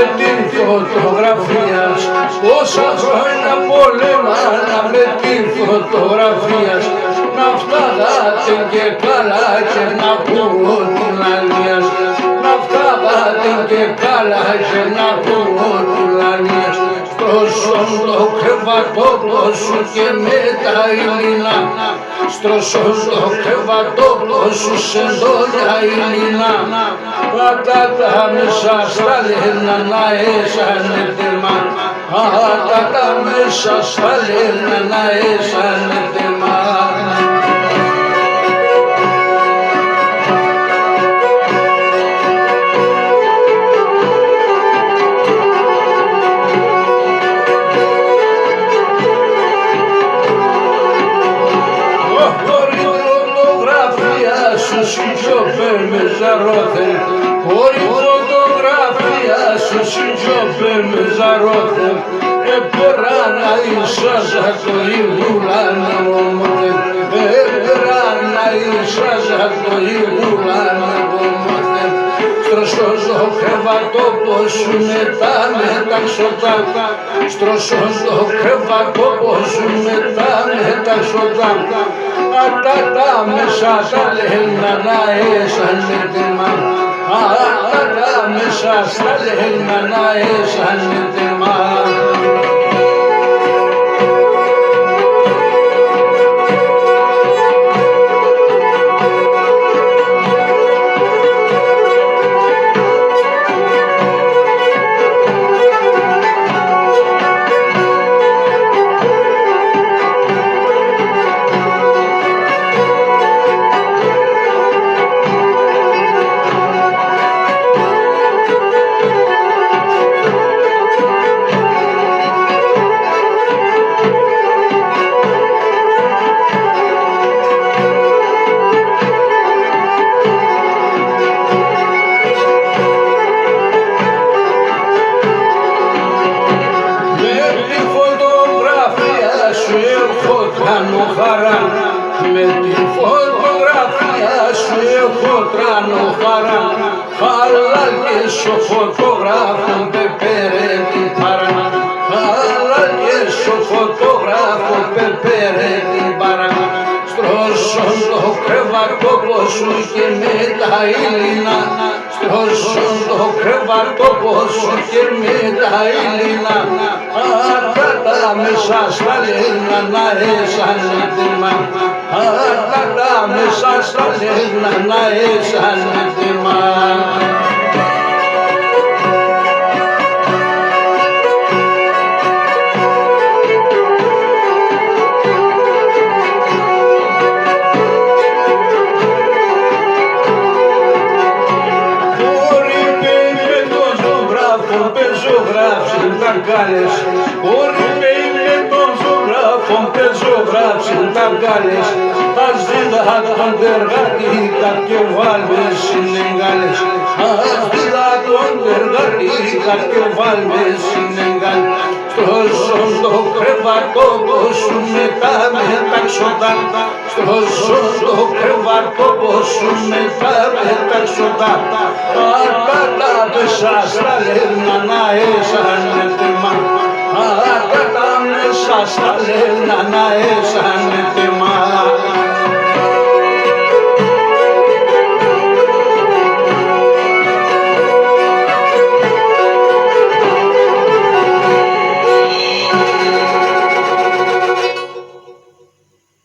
με την φωτογραφία. Πόσα χρόνια πολέμανα με την φωτογραφία. Να φτάγατε και καλά και να πουρώ την αλία. Να φτάγατε και καλά και να πουρώ την αλία. Στρώσον το κρεβατόπλο σου και με τα ήλινα. Στρώσον το κρεβατόπλο σου σε δόλια ήλινα. Πατάτα μέσα στα λένα να έσανε τερμά. Πατάτα μέσα στα λένα να έσανε τερμά. Με ζαρόθεν, χωρί φωτογραφία σου συντζόπε με ζαρόθεν. Επέρα να είσαζα το ηγουλάνε ομόθεν. Επέρα να είσαζα το ηγουλάνε ομόθεν. Στρώσον το κρεβατόπλο σου μετά με τα ξωτά. Στρώσον το κρεβατόπλο σου μετά με τα ξωτά. Ατάτα μέσα στα λένα να έσανε τερμά. Ατάτα μέσα στα λένα να έσανε τερμά. Με τη φωτογραφία σου έχω τρανό χαρά. Χαλάγες ο φωτογράφων πεπέρε την παρά. Χαλάγες ο φωτογράφων πεπέρε την παρά. Στρώσον το κρεβατόπλο σου και με τα ήλινα. Στρώσον το κρεβατόπλο σου και με τα ήλινα. Ατάτα μέσα στα λένα να έσανε τερμά. Ατάτα μέσα στα λένα να έσανε τερμά. Όρι με τον ζωγράφων πεζογράψιν τα γκάλες. Ας δίδα τον τεργατήκα και βάλμε συνεγγάλες. Ας δίδα τον τεργατήκα και βάλμε συνεγγάλες. Στρώσον το κρεβατόπλο σου μετά με τα ξωτά. Στρώσον το κρεβατόπλο σου μετά με τα ξωτά. Ατάτα μέσα στα λένα να έσανε τερμά. Ατάτα μέσα στα λένα να έσανε τερμά.